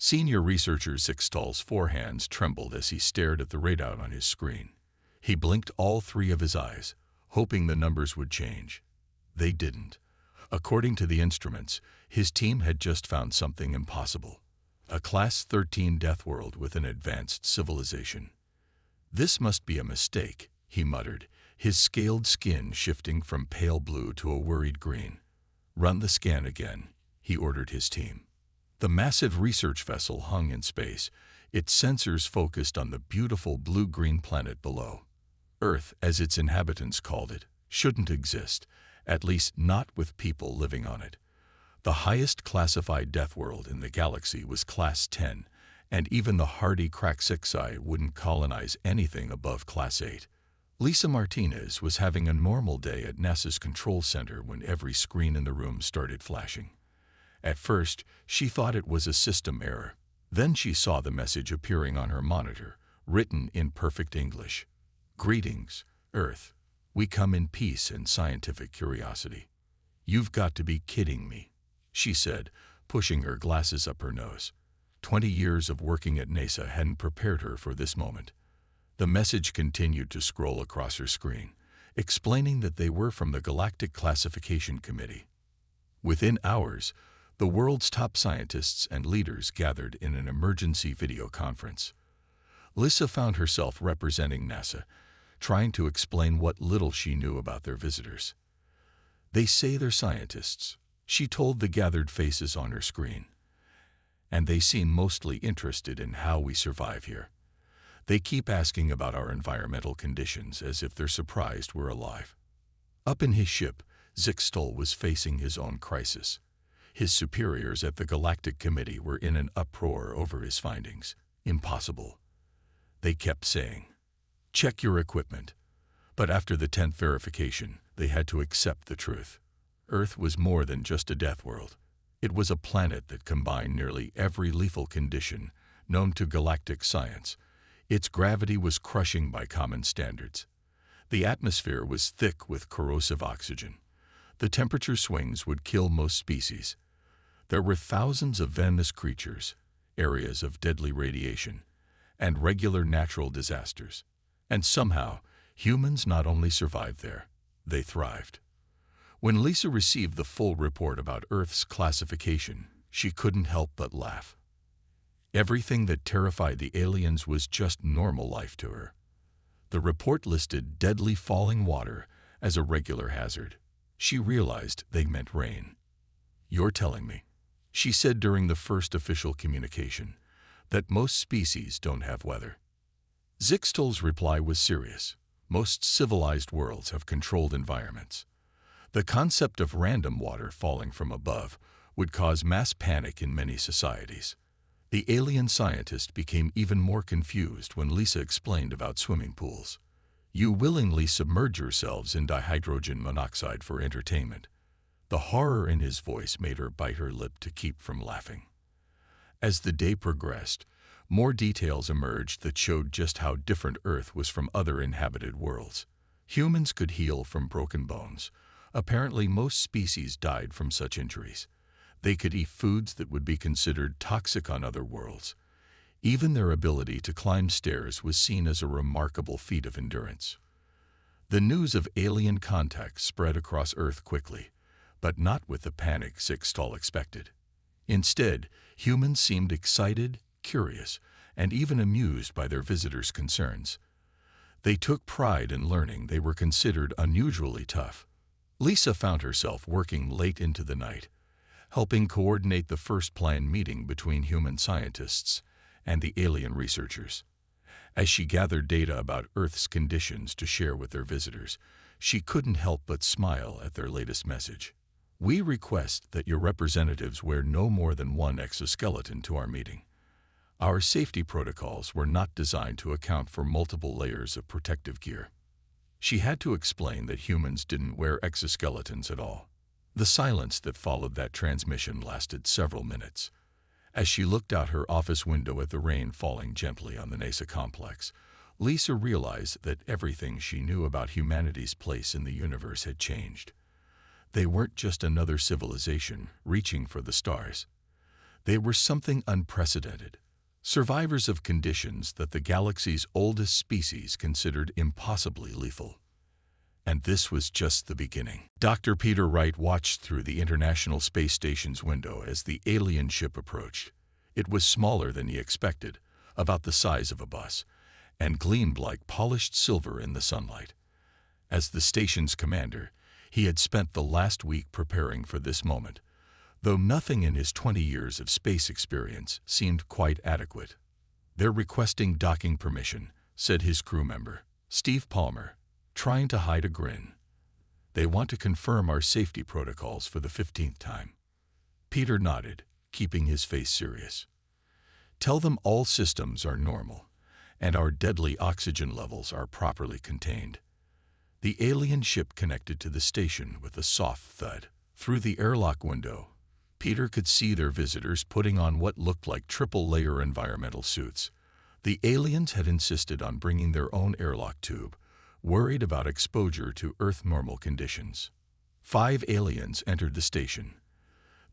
Senior researcher Zixtal's forehands trembled as he stared at the readout on his screen. He blinked all three of his eyes, hoping the numbers would change. They didn't. According to the instruments, his team had just found something impossible. A Class 13 Deathworld with an advanced civilization. "This must be a mistake," he muttered, his scaled skin shifting from pale blue to a worried green. "Run the scan again," he ordered his team. The massive research vessel hung in space, its sensors focused on the beautiful blue-green planet below. Earth, as its inhabitants called it, shouldn't exist, at least not with people living on it. The highest classified Deathworld in the galaxy was Class 10, and even the hardy HFY wouldn't colonize anything above Class 8. Lisa Martinez was having a normal day at NASA's control center when every screen in the room started flashing. At first, she thought it was a system error. Then she saw the message appearing on her monitor, written in perfect English. "Greetings, Earth. We come in peace and scientific curiosity." "You've got to be kidding me," she said, pushing her glasses up her nose. 20 years of working at NASA hadn't prepared her for this moment. The message continued to scroll across her screen, explaining that they were from the Galactic Classification Committee. Within hours, the world's top scientists and leaders gathered in an emergency video conference. Lisa found herself representing NASA, trying to explain what little she knew about their visitors. "They say they're scientists," she told the gathered faces on her screen. "And they seem mostly interested in how we survive here. They keep asking about our environmental conditions as if they're surprised we're alive." Up in his ship, Zixtal was facing his own crisis. His superiors at the Galactic Committee were in an uproar over his findings. Impossible. They kept saying, "Check your equipment." But after the 10th verification, they had to accept the truth. Earth was more than just a death world. It was a planet that combined nearly every lethal condition known to galactic science. Its gravity was crushing by common standards. The atmosphere was thick with corrosive oxygen. The temperature swings would kill most species. There were thousands of venomous creatures, areas of deadly radiation, and regular natural disasters. And somehow, humans not only survived there, they thrived. When Lisa received the full report about Earth's classification, she couldn't help but laugh. Everything that terrified the aliens was just normal life to her. The report listed deadly falling water as a regular hazard. She realized they meant rain. "You're telling me," she said during the first official communication, "that most species don't have weather?" Zixtal's reply was serious. Most civilized worlds have controlled environments. The concept of random water falling from above would cause mass panic in many societies. The alien scientist became even more confused when Lisa explained about swimming pools. "You willingly submerge yourselves in dihydrogen monoxide for entertainment." The horror in his voice made her bite her lip to keep from laughing. As the day progressed, more details emerged that showed just how different Earth was from other inhabited worlds. Humans could heal from broken bones. Apparently, most species died from such injuries. They could eat foods that would be considered toxic on other worlds. Even their ability to climb stairs was seen as a remarkable feat of endurance. The news of alien contact spread across Earth quickly, but not with the panic Zixtal expected. Instead, humans seemed excited, curious, and even amused by their visitors' concerns. They took pride in learning they were considered unusually tough. Lisa found herself working late into the night, helping coordinate the first planned meeting between human scientists and the alien researchers. As she gathered data about Earth's conditions to share with their visitors, she couldn't help but smile at their latest message. "We request that your representatives wear no more than one exoskeleton to our meeting. Our safety protocols were not designed to account for multiple layers of protective gear." She had to explain that humans didn't wear exoskeletons at all. The silence that followed that transmission lasted several minutes. As she looked out her office window at the rain falling gently on the NASA complex, Lisa realized that everything she knew about humanity's place in the universe had changed. They weren't just another civilization reaching for the stars. They were something unprecedented, survivors of conditions that the galaxy's oldest species considered impossibly lethal. And this was just the beginning. Dr. Peter Wright watched through the International Space Station's window as the alien ship approached. It was smaller than he expected, about the size of a bus, and gleamed like polished silver in the sunlight. As the station's commander, he had spent the last week preparing for this moment, though nothing in his 20 years of space experience seemed quite adequate. "They're requesting docking permission," said his crew member, Steve Palmer, trying to hide a grin. "They want to confirm our safety protocols for the 15th time." Peter nodded, keeping his face serious. "Tell them all systems are normal, and our deadly oxygen levels are properly contained." The alien ship connected to the station with a soft thud. Through the airlock window, Peter could see their visitors putting on what looked like triple-layer environmental suits. The aliens had insisted on bringing their own airlock tube, worried about exposure to Earth-normal conditions. 5 aliens entered the station.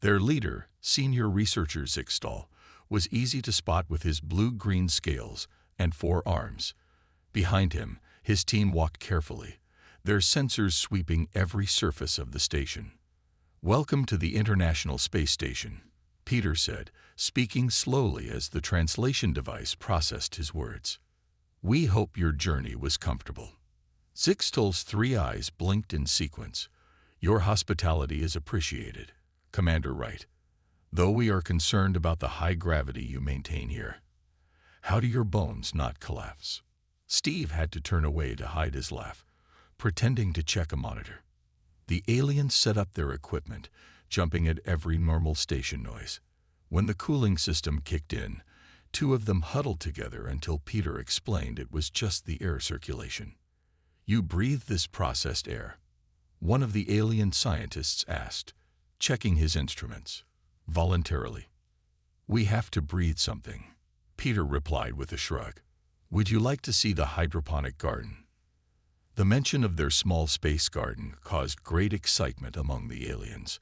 Their leader, senior researcher Zixtal, was easy to spot with his blue-green scales and 4 arms. Behind him, his team walked carefully, their sensors sweeping every surface of the station. "Welcome to the International Space Station," Peter said, speaking slowly as the translation device processed his words. "We hope your journey was comfortable." Zixtal's 3 eyes blinked in sequence. "Your hospitality is appreciated, Commander Wright, though we are concerned about the high gravity you maintain here. How do your bones not collapse?" Steve had to turn away to hide his laugh, pretending to check a monitor. The aliens set up their equipment, jumping at every normal station noise. When the cooling system kicked in, 2 of them huddled together until Peter explained it was just the air circulation. "You breathe this processed air?" one of the alien scientists asked, checking his instruments. "Voluntarily. We have to breathe something," Peter replied with a shrug. "Would you like to see the hydroponic garden?" The mention of their small space garden caused great excitement among the aliens.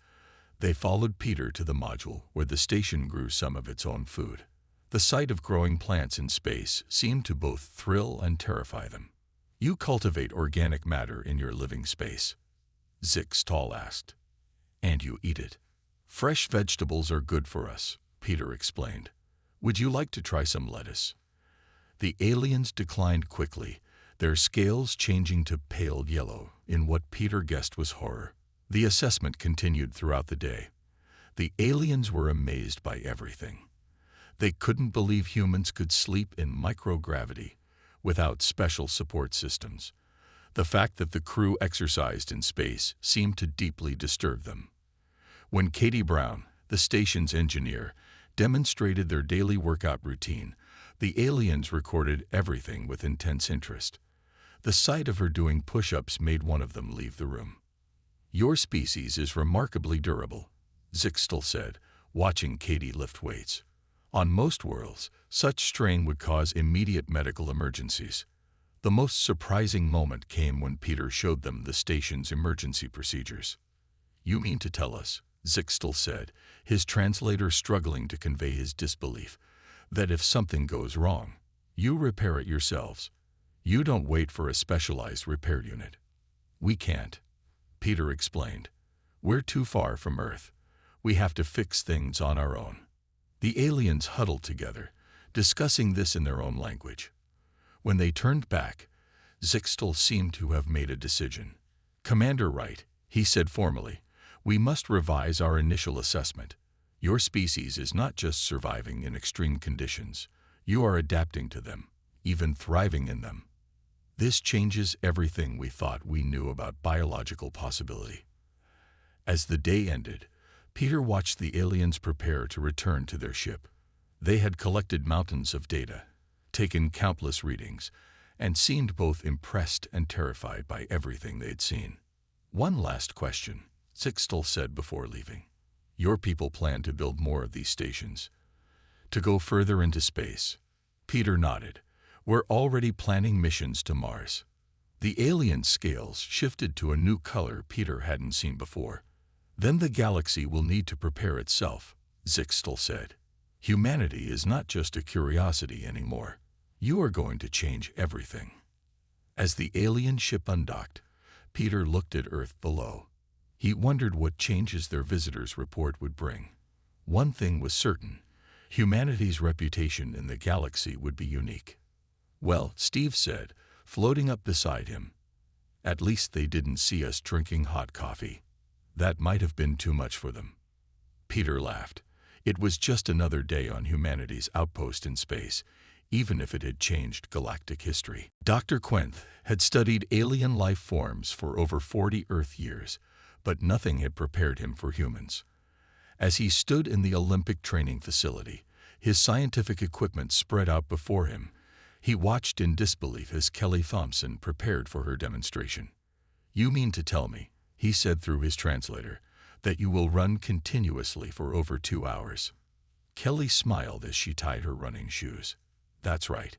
They followed Peter to the module where the station grew some of its own food. The sight of growing plants in space seemed to both thrill and terrify them. "You cultivate organic matter in your living space?" Zixtal asked. "And you eat it. Fresh vegetables are good for us," Peter explained. "Would you like to try some lettuce?" The aliens declined quickly, their scales changing to pale yellow in what Peter guessed was horror. The assessment continued throughout the day. The aliens were amazed by everything. They couldn't believe humans could sleep in microgravity without special support systems. The fact that the crew exercised in space seemed to deeply disturb them. When Katie Brown, the station's engineer, demonstrated their daily workout routine, the aliens recorded everything with intense interest. The sight of her doing push-ups made one of them leave the room. "Your species is remarkably durable," Zixtal said, watching Katie lift weights. "On most worlds, such strain would cause immediate medical emergencies." The most surprising moment came when Peter showed them the station's emergency procedures. "You mean to tell us," Zixtal said, his translator struggling to convey his disbelief, "that if something goes wrong, you repair it yourselves? You don't wait for a specialized repair unit?" "We can't," Peter explained. "We're too far from Earth. We have to fix things on our own." The aliens huddled together, discussing this in their own language. When they turned back, Zixtal seemed to have made a decision. "Commander Wright," he said formally, "we must revise our initial assessment. Your species is not just surviving in extreme conditions. You are adapting to them, even thriving in them. This changes everything we thought we knew about biological possibility." As the day ended, Peter watched the aliens prepare to return to their ship. They had collected mountains of data, taken countless readings, and seemed both impressed and terrified by everything they'd seen. "One last question," Zixtal said before leaving. "Your people plan to build more of these stations? To go further into space?" Peter nodded. "We're already planning missions to Mars." The alien scales shifted to a new color Peter hadn't seen before. "Then the galaxy will need to prepare itself," Zixtel said. Humanity is not just a curiosity anymore. You are going to change everything. As the alien ship undocked, Peter looked at Earth below. He wondered what changes their visitors' report would bring. One thing was certain: humanity's reputation in the galaxy would be unique. Well, Steve said, floating up beside him, at least they didn't see us drinking hot coffee. That might have been too much for them. Peter laughed. It was just another day on humanity's outpost in space, even if it had changed galactic history. Dr. Quenth had studied alien life forms for over 40 Earth years, but nothing had prepared him for humans. As he stood in the Olympic training facility, his scientific equipment spread out before him, he watched in disbelief as Kelly Thompson prepared for her demonstration. "You mean to tell me," he said through his translator, "that you will run continuously for over 2 hours?" Kelly smiled as she tied her running shoes. "That's right.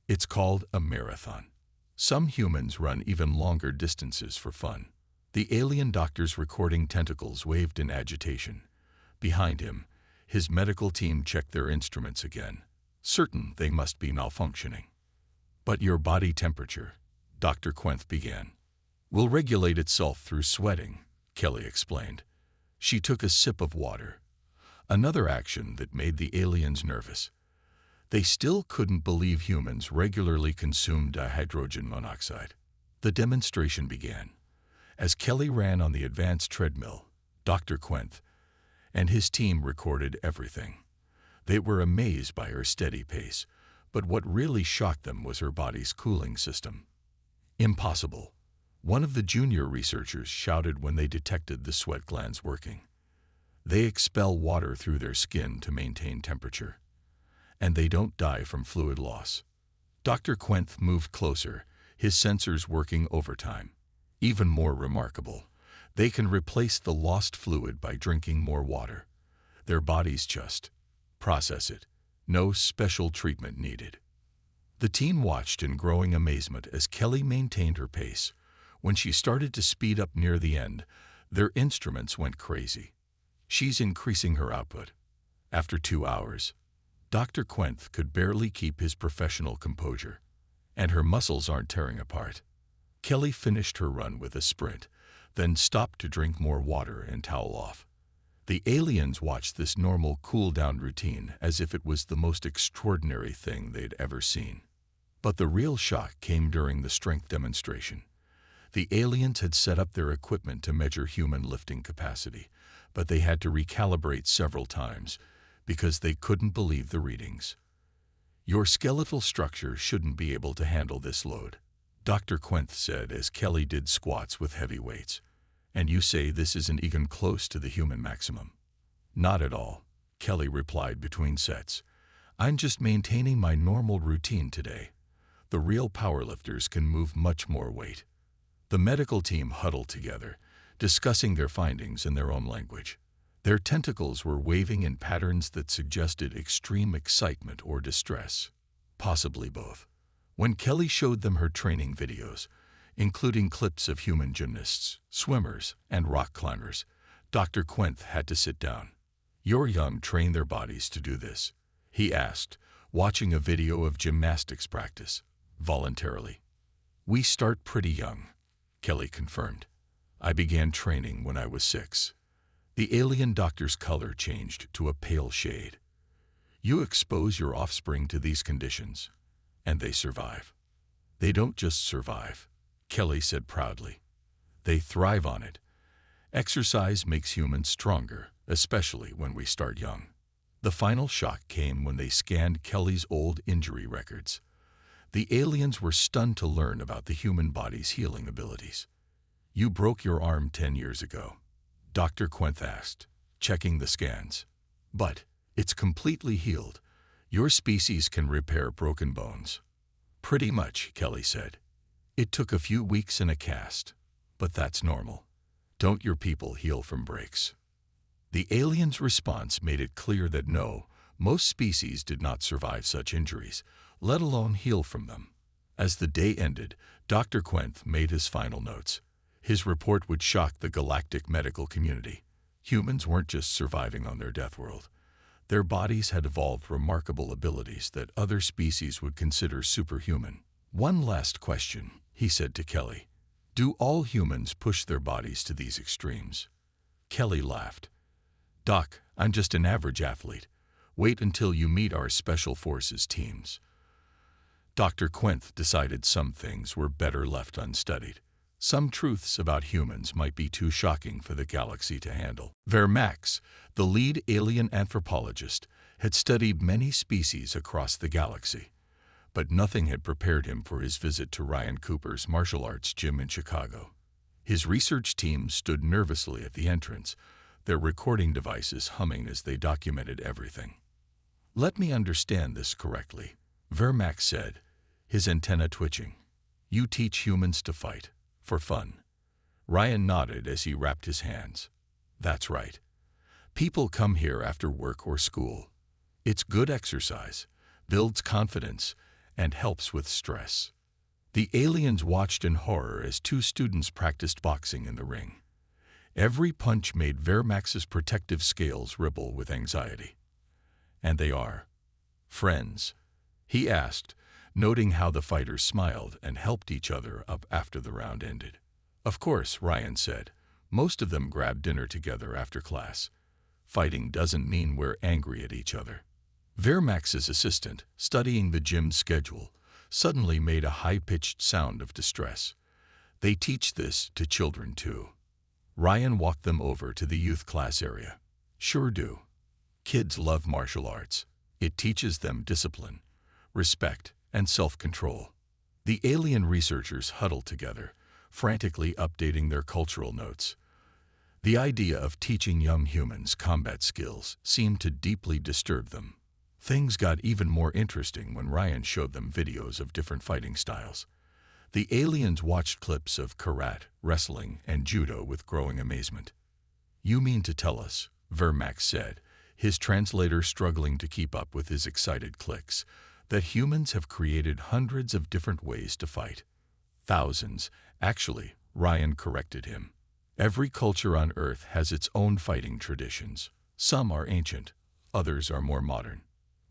It's called a marathon. Some humans run even longer distances for fun." The alien doctor's recording tentacles waved in agitation. Behind him, his medical team checked their instruments again, certain they must be malfunctioning. "But your body temperature," Dr. Quenth began, "will regulate itself through sweating," Kelly explained. She took a sip of water, another action that made the aliens nervous. They still couldn't believe humans regularly consumed dihydrogen monoxide. The demonstration began. As Kelly ran on the advanced treadmill, Dr. Quenth and his team recorded everything. They were amazed by her steady pace, but what really shocked them was her body's cooling system. "Impossible," one of the junior researchers shouted when they detected the sweat glands working. "They expel water through their skin to maintain temperature. And they don't die from fluid loss." Dr. Quenth moved closer, his sensors working overtime. Even more remarkable, they can replace the lost fluid by drinking more water. Their bodies just process it. No special treatment needed. The team watched in growing amazement as Kelly maintained her pace. When she started to speed up near the end, their instruments went crazy. "She's increasing her output." After 2 hours, Dr. Quenth could barely keep his professional composure. "And her muscles aren't tearing apart." Kelly finished her run with a sprint, then stopped to drink more water and towel off. The aliens watched this normal cool-down routine as if it was the most extraordinary thing they'd ever seen. But the real shock came during the strength demonstration. The aliens had set up their equipment to measure human lifting capacity, but they had to recalibrate several times because they couldn't believe the readings. "Your skeletal structure shouldn't be able to handle this load," Dr. Quenth said as Kelly did squats with heavy weights. "And you say this isn't even close to the human maximum?" "Not at all," Kelly replied between sets. "I'm just maintaining my normal routine today. The real powerlifters can move much more weight." The medical team huddled together, discussing their findings in their own language. Their tentacles were waving in patterns that suggested extreme excitement or distress, possibly both. When Kelly showed them her training videos, including clips of human gymnasts, swimmers, and rock climbers, Dr. Quenth had to sit down. "Your young train their bodies to do this?" he asked, watching a video of gymnastics practice, voluntarily. "We start pretty young," Kelly confirmed. "I began training when I was 6. The alien doctor's color changed to a pale shade. "You expose your offspring to these conditions, and they survive." "They don't just survive," Kelly said proudly. "They thrive on it. Exercise makes humans stronger, especially when we start young." The final shock came when they scanned Kelly's old injury records. The aliens were stunned to learn about the human body's healing abilities. "You broke your arm 10 years ago," Dr. Quenth asked, checking the scans. "But it's completely healed. Your species can repair broken bones." "Pretty much," Kelly said. "It took a few weeks in a cast, but that's normal. Don't your people heal from breaks?" The aliens' response made it clear that no, most species did not survive such injuries, let alone heal from them. As the day ended, Dr. Quenth made his final notes. His report would shock the galactic medical community. Humans weren't just surviving on their death world. Their bodies had evolved remarkable abilities that other species would consider superhuman. "One last question," he said to Kelly. "Do all humans push their bodies to these extremes?" Kelly laughed. "Doc, I'm just an average athlete. Wait until you meet our Special Forces teams." Dr. Quinth decided some things were better left unstudied. Some truths about humans might be too shocking for the galaxy to handle. Vermax, the lead alien anthropologist, had studied many species across the galaxy, but nothing had prepared him for his visit to Ryan Cooper's martial arts gym in Chicago. His research team stood nervously at the entrance, their recording devices humming as they documented everything. "Let me understand this correctly," Vermax said, his antenna twitching. "You teach humans to fight, for fun." Ryan nodded as he wrapped his hands. "That's right. People come here after work or school. It's good exercise, builds confidence, and helps with stress." The aliens watched in horror as two students practiced boxing in the ring. Every punch made Vermax's protective scales ripple with anxiety. "And they are friends?" he asked, noting how the fighters smiled and helped each other up after the round ended. "Of course," Ryan said. "Most of them grab dinner together after class. Fighting doesn't mean we're angry at each other." Vermax's assistant, studying the gym's schedule, suddenly made a high-pitched sound of distress. "They teach this to children too." Ryan walked them over to the youth class area. "Sure do. Kids love martial arts. It teaches them discipline, respect, and self-control." The alien researchers huddled together, frantically updating their cultural notes. The idea of teaching young humans combat skills seemed to deeply disturb them. Things got even more interesting when Ryan showed them videos of different fighting styles. The aliens watched clips of karate, wrestling, and judo with growing amazement. "You mean to tell us," Vermax said, his translator struggling to keep up with his excited clicks, "that humans have created hundreds of different ways to fight?" "Thousands, actually," Ryan corrected him. "Every culture on Earth has its own fighting traditions. Some are ancient, others are more modern."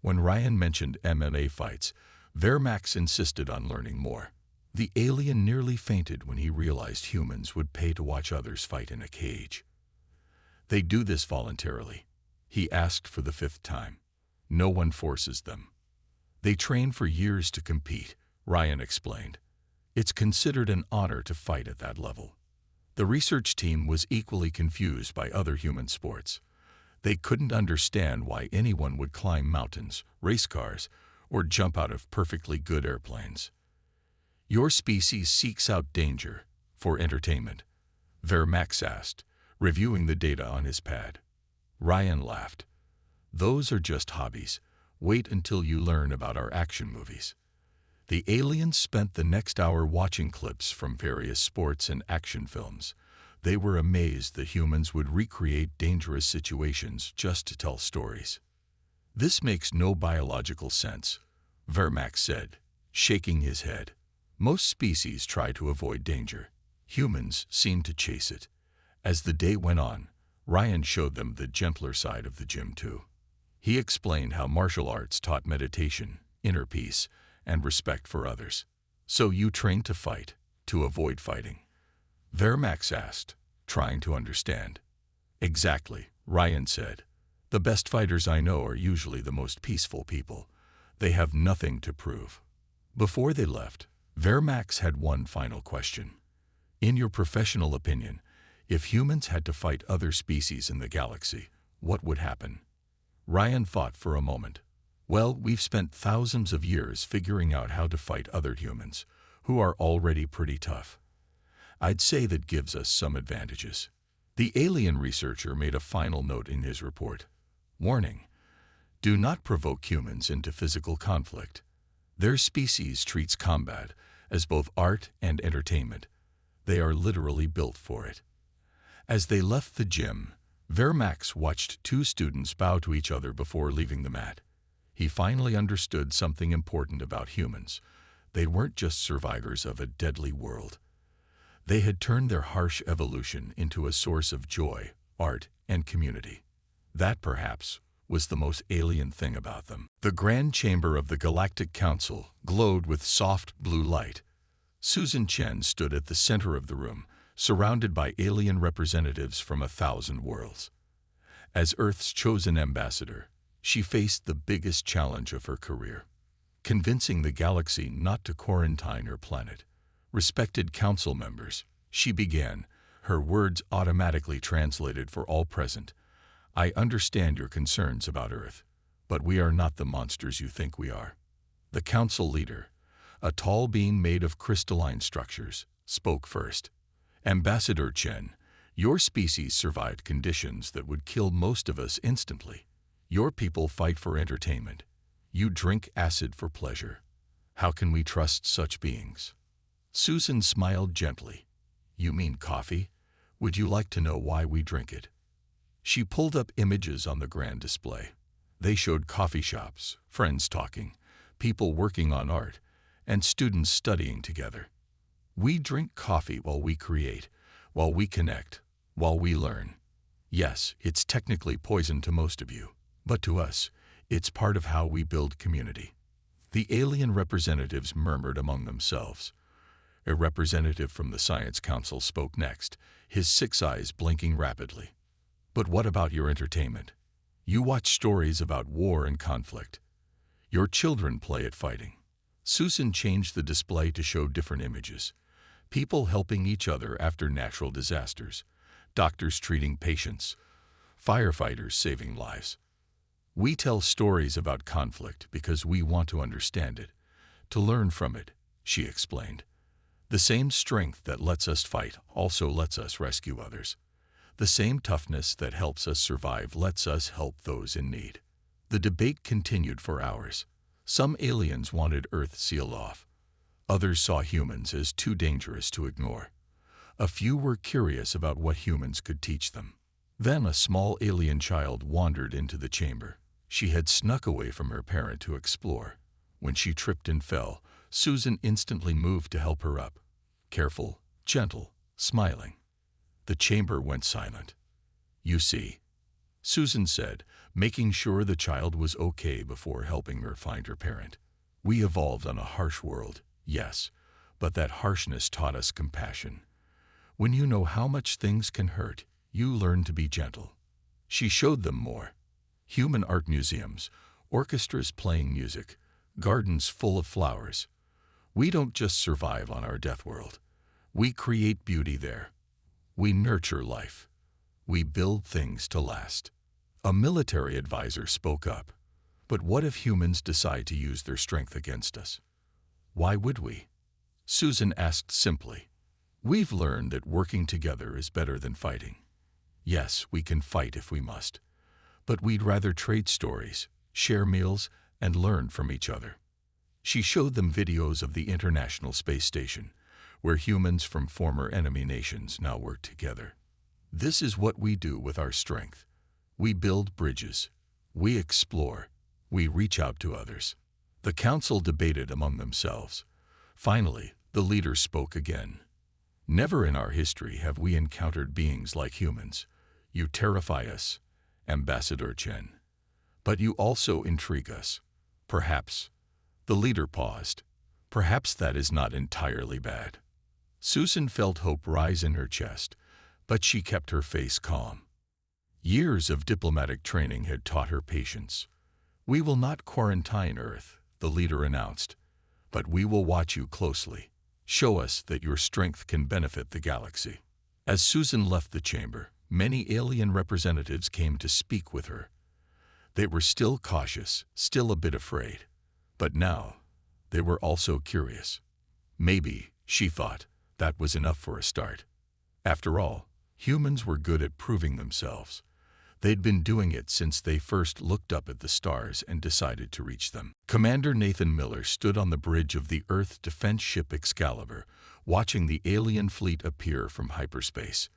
When Ryan mentioned MMA fights, Vermax insisted on learning more. The alien nearly fainted when he realized humans would pay to watch others fight in a cage. "They do this voluntarily," he asked for the 5th time. "No one forces them. They train for years to compete," Ryan explained. "It's considered an honor to fight at that level." The research team was equally confused by other human sports. They couldn't understand why anyone would climb mountains, race cars, or jump out of perfectly good airplanes. "Your species seeks out danger for entertainment?" Vermax asked, reviewing the data on his pad. Ryan laughed. "Those are just hobbies. Wait until you learn about our action movies." The aliens spent the next hour watching clips from various sports and action films. They were amazed that humans would recreate dangerous situations just to tell stories. "This makes no biological sense," Vermax said, shaking his head. "Most species try to avoid danger. Humans seem to chase it." As the day went on, Ryan showed them the gentler side of the gym too. He explained how martial arts taught meditation, inner peace, and respect for others. "So you train to fight, to avoid fighting?" Vermax asked, trying to understand. "Exactly," Ryan said. "The best fighters I know are usually the most peaceful people. They have nothing to prove." Before they left, Vermax had one final question. "In your professional opinion, if humans had to fight other species in the galaxy, what would happen?" Ryan thought for a moment. "Well, we've spent thousands of years figuring out how to fight other humans, who are already pretty tough. I'd say that gives us some advantages." The alien researcher made a final note in his report. "Warning: do not provoke humans into physical conflict. Their species treats combat as both art and entertainment. They are literally built for it." As they left the gym, Vermax watched two students bow to each other before leaving the mat. He finally understood something important about humans. They weren't just survivors of a deadly world. They had turned their harsh evolution into a source of joy, art, and community. That, perhaps, was the most alien thing about them. The grand chamber of the Galactic Council glowed with soft blue light. Susan Chen stood at the center of the room, surrounded by alien representatives from 1,000 worlds. As Earth's chosen ambassador, she faced the biggest challenge of her career, convincing the galaxy not to quarantine her planet. Respected council members, she began, her words automatically translated for all present. I understand your concerns about Earth, but we are not the monsters you think we are. The council leader, a tall being made of crystalline structures, spoke first. Ambassador Chen, your species survived conditions that would kill most of us instantly. Your people fight for entertainment. You drink acid for pleasure. How can we trust such beings? Susan smiled gently. You mean coffee? Would you like to know why we drink it? She pulled up images on the grand display. They showed coffee shops, friends talking, people working on art, and students studying together. We drink coffee while we create, while we connect, while we learn. Yes, it's technically poison to most of you, but to us, it's part of how we build community. The alien representatives murmured among themselves. A representative from the Science Council spoke next, his 6 eyes blinking rapidly. But what about your entertainment? You watch stories about war and conflict. Your children play at fighting. Susan changed the display to show different images. People helping each other after natural disasters. Doctors treating patients. Firefighters saving lives. We tell stories about conflict because we want to understand it, to learn from it, she explained. The same strength that lets us fight also lets us rescue others. The same toughness that helps us survive lets us help those in need. The debate continued for hours. Some aliens wanted Earth sealed off. Others saw humans as too dangerous to ignore. A few were curious about what humans could teach them. Then a small alien child wandered into the chamber. She had snuck away from her parent to explore. When she tripped and fell, Susan instantly moved to help her up. Careful, gentle, smiling. The chamber went silent. You see, Susan said, making sure the child was okay before helping her find her parent. We evolved on a harsh world, yes, but that harshness taught us compassion. When you know how much things can hurt, you learn to be gentle. She showed them more. Human art museums, orchestras playing music, gardens full of flowers. We don't just survive on our Deathworld. We create beauty there. We nurture life. We build things to last. A military advisor spoke up. But what if humans decide to use their strength against us? Why would we? Susan asked simply. We've learned that working together is better than fighting. Yes, we can fight if we must. But we'd rather trade stories, share meals, and learn from each other. She showed them videos of the International Space Station, where humans from former enemy nations now work together. This is what we do with our strength. We build bridges. We explore. We reach out to others. The council debated among themselves. Finally, the leader spoke again. Never in our history have we encountered beings like humans. You terrify us, Ambassador Chen. But you also intrigue us. Perhaps. The leader paused. Perhaps that is not entirely bad. Susan felt hope rise in her chest, but she kept her face calm. Years of diplomatic training had taught her patience. We will not quarantine Earth, the leader announced, but we will watch you closely. Show us that your strength can benefit the galaxy. As Susan left the chamber, many alien representatives came to speak with her. They were still cautious, still a bit afraid. But now, they were also curious. Maybe, she thought, that was enough for a start. After all, humans were good at proving themselves. They'd been doing it since they first looked up at the stars and decided to reach them. Commander Nathan Miller stood on the bridge of the Earth defense ship Excalibur, watching the alien fleet appear from hyperspace.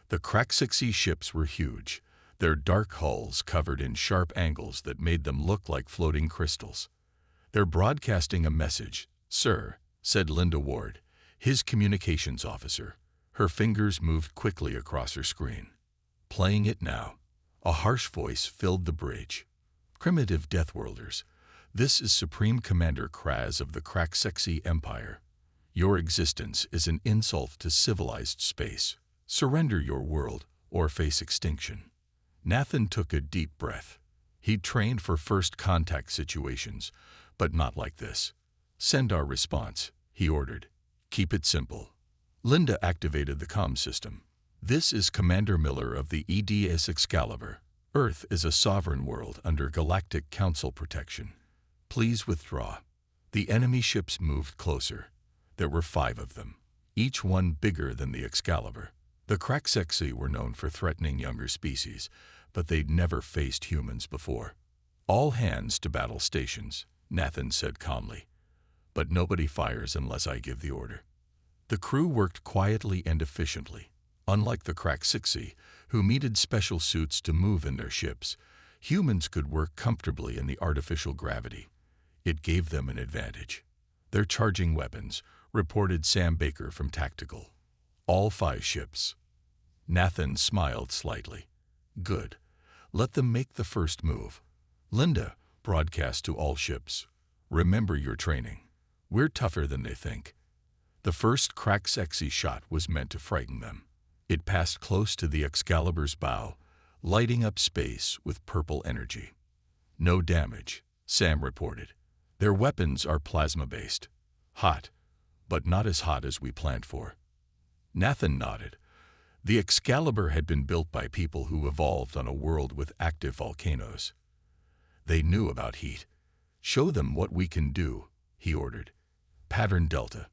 The Craxixi ships were huge, their dark hulls covered in sharp angles that made them look like floating crystals. They're broadcasting a message, sir, said Linda Ward, his communications officer. Her fingers moved quickly across her screen. Playing it now. A harsh voice filled the bridge. "Primitive Deathworlders, this is Supreme Commander Kraz of the Kraxexi Empire. Your existence is an insult to civilized space. Surrender your world or face extinction." Nathan took a deep breath. He'd trained for first contact situations, but not like this. "Send our response," he ordered. "Keep it simple." Linda activated the comm system. "This is Commander Miller of the EDS Excalibur. Earth is a sovereign world under Galactic Council protection. Please withdraw." The enemy ships moved closer. There were 5 of them, each one bigger than the Excalibur. The Kraxexi were known for threatening younger species, but they'd never faced humans before. "All hands to battle stations," Nathan said calmly. "But nobody fires unless I give the order." The crew worked quietly and efficiently. Unlike the Kraxexi, who needed special suits to move in their ships, humans could work comfortably in the artificial gravity. It gave them an advantage. "They're charging weapons," reported Sam Baker from Tactical. "All 5 ships." Nathan smiled slightly. "Good. Let them make the first move." Linda broadcast to all ships. "Remember your training. We're tougher than they think." The first Kraxexi shot was meant to frighten them. It passed close to the Excalibur's bow, lighting up space with purple energy. "No damage," Sam reported. "Their weapons are plasma-based. Hot, but not as hot as we planned for." Nathan nodded. The Excalibur had been built by people who evolved on a world with active volcanoes. They knew about heat. "Show them what we can do," he ordered. "Pattern Delta."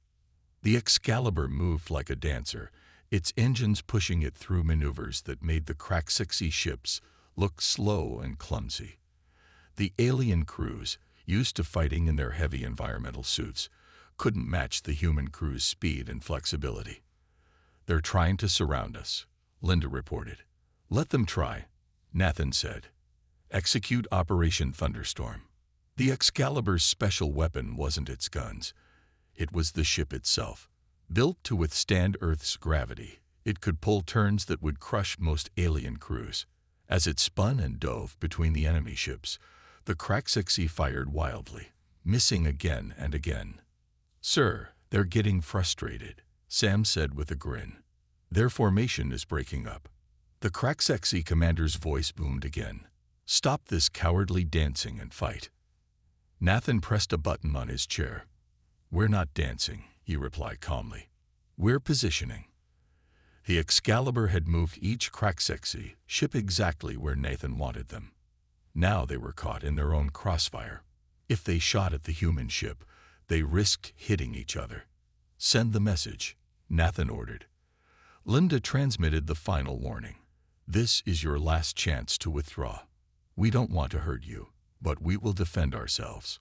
The Excalibur moved like a dancer, its engines pushing it through maneuvers that made the Kraxexi ships look slow and clumsy. The alien crews, used to fighting in their heavy environmental suits, couldn't match the human crew's speed and flexibility. "They're trying to surround us," Linda reported. "Let them try," Nathan said. "Execute Operation Thunderstorm." The Excalibur's special weapon wasn't its guns. It was the ship itself. Built to withstand Earth's gravity, it could pull turns that would crush most alien crews. As it spun and dove between the enemy ships, the Kraxexi fired wildly, missing again and again. "Sir, they're getting frustrated," Sam said with a grin. "Their formation is breaking up." The Kraxexi commander's voice boomed again. "Stop this cowardly dancing and fight." Nathan pressed a button on his chair. "We're not dancing," he replied calmly. "We're positioning." The Excalibur had moved each Kraxexi ship exactly where Nathan wanted them. Now they were caught in their own crossfire. If they shot at the human ship, they risked hitting each other. "Send the message," Nathan ordered. Linda transmitted the final warning. "This is your last chance to withdraw. We don't want to hurt you, but we will defend ourselves."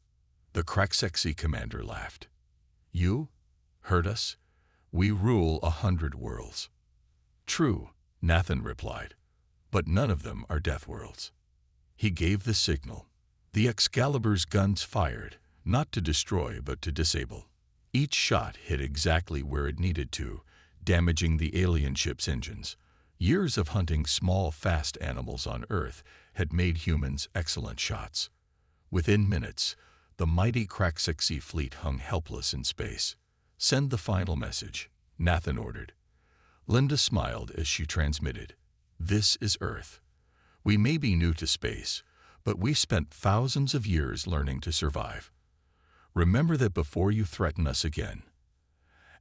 The Kraxexi commander laughed. "You? Hurt us? We rule 100 worlds." "True," Nathan replied, "but none of them are death worlds." He gave the signal. The Excalibur's guns fired, not to destroy but to disable. Each shot hit exactly where it needed to, damaging the alien ship's engines. Years of hunting small, fast animals on Earth had made humans excellent shots. Within minutes, the mighty Kraxexi fleet hung helpless in space. "Send the final message," Nathan ordered. Linda smiled as she transmitted. "This is Earth. We may be new to space, but we spent thousands of years learning to survive. Remember that before you threaten us again."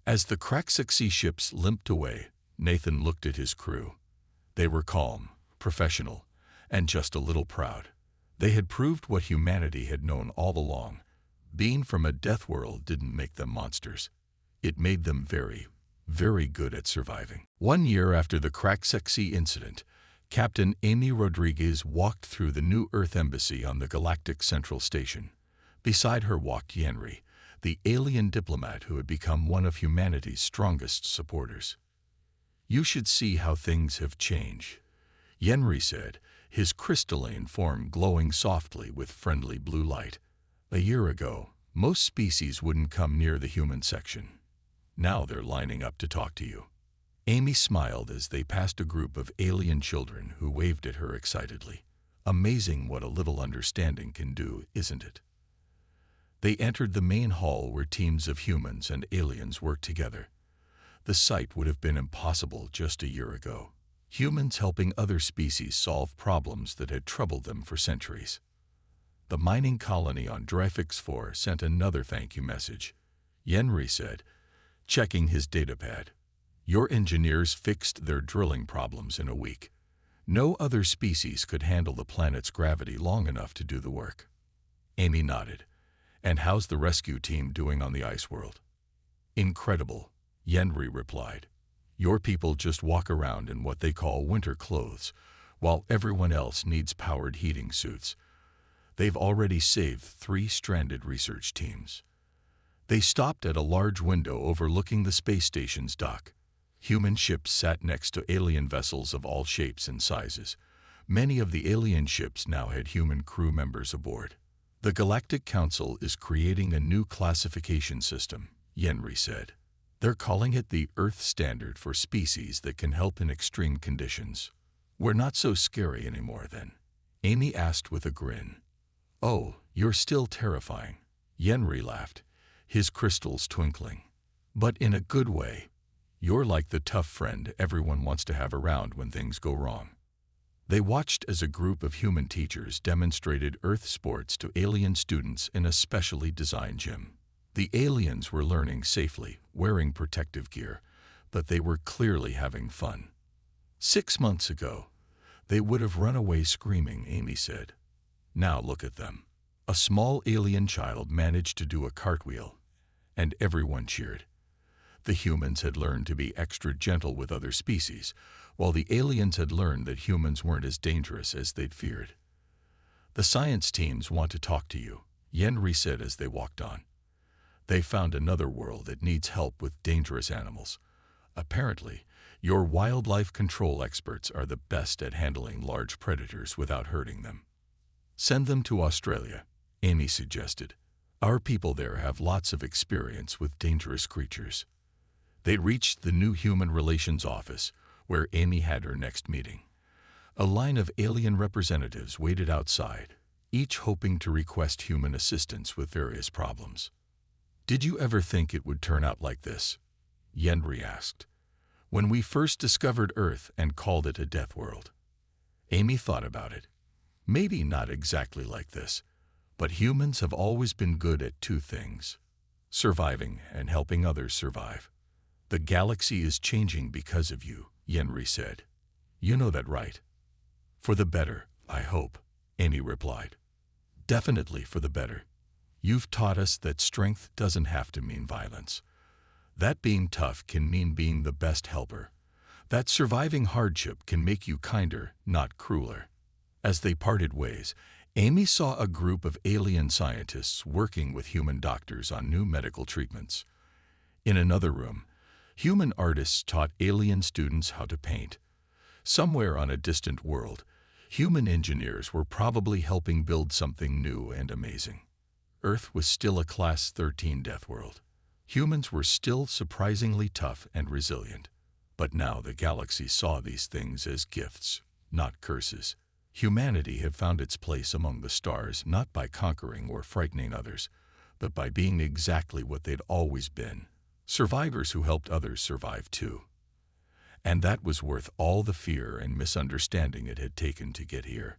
As the Kraxexi ships limped away, Nathan looked at his crew. They were calm, professional, and just a little proud. They had proved what humanity had known all along. Being from a death world didn't make them monsters. It made them very, very good at surviving. 1 year after the Kraxexi incident, Captain Amy Rodriguez walked through the New Earth Embassy on the Galactic Central Station. Beside her walked Yenri, the alien diplomat who had become one of humanity's strongest supporters. "You should see how things have changed," Yenri said, his crystalline form glowing softly with friendly blue light. "A year ago, most species wouldn't come near the human section. Now they're lining up to talk to you." Amy smiled as they passed a group of alien children who waved at her excitedly. Amazing what a little understanding can do, isn't it? They entered the main hall where teams of humans and aliens worked together. The sight would have been impossible just a year ago. Humans helping other species solve problems that had troubled them for centuries. The mining colony on Dreyfix 4 sent another thank you message. Yenri said, checking his datapad. Your engineers fixed their drilling problems in a week. No other species could handle the planet's gravity long enough to do the work. Amy nodded. And how's the rescue team doing on the ice world? Incredible, Yenri replied. Your people just walk around in what they call winter clothes, while everyone else needs powered heating suits. They've already saved 3 stranded research teams. They stopped at a large window overlooking the space station's dock. Human ships sat next to alien vessels of all shapes and sizes. Many of the alien ships now had human crew members aboard. The Galactic Council is creating a new classification system, Yenri said. They're calling it the Earth Standard for species that can help in extreme conditions. We're not so scary anymore then, Amy asked with a grin. Oh, you're still terrifying, Yenri laughed, his crystals twinkling. But in a good way. You're like the tough friend everyone wants to have around when things go wrong. They watched as a group of human teachers demonstrated Earth sports to alien students in a specially designed gym. The aliens were learning safely, wearing protective gear, but they were clearly having fun. 6 months ago, they would have run away screaming, Amy said. Now look at them. A small alien child managed to do a cartwheel, and everyone cheered. The humans had learned to be extra gentle with other species, while the aliens had learned that humans weren't as dangerous as they'd feared. The science teams want to talk to you, Yenri said as they walked on. They found another world that needs help with dangerous animals. Apparently, your wildlife control experts are the best at handling large predators without hurting them. Send them to Australia, Amy suggested. Our people there have lots of experience with dangerous creatures. They reached the new Human Relations Office, where Amy had her next meeting. A line of alien representatives waited outside, each hoping to request human assistance with various problems. Did you ever think it would turn out like this? Yenri asked. When we first discovered Earth and called it a Deathworld. Amy thought about it. Maybe not exactly like this, but humans have always been good at 2 things: surviving and helping others survive. The galaxy is changing because of you, Yenri said. You know that, right? For the better, I hope, Amy replied. Definitely for the better. You've taught us that strength doesn't have to mean violence. That being tough can mean being the best helper. That surviving hardship can make you kinder, not crueler. As they parted ways, Amy saw a group of alien scientists working with human doctors on new medical treatments. In another room, human artists taught alien students how to paint. Somewhere on a distant world, human engineers were probably helping build something new and amazing. Earth was still a Class 13 death world. Humans were still surprisingly tough and resilient. But now the galaxy saw these things as gifts, not curses. Humanity had found its place among the stars not by conquering or frightening others, but by being exactly what they'd always been. Survivors who helped others survive too. And that was worth all the fear and misunderstanding it had taken to get here.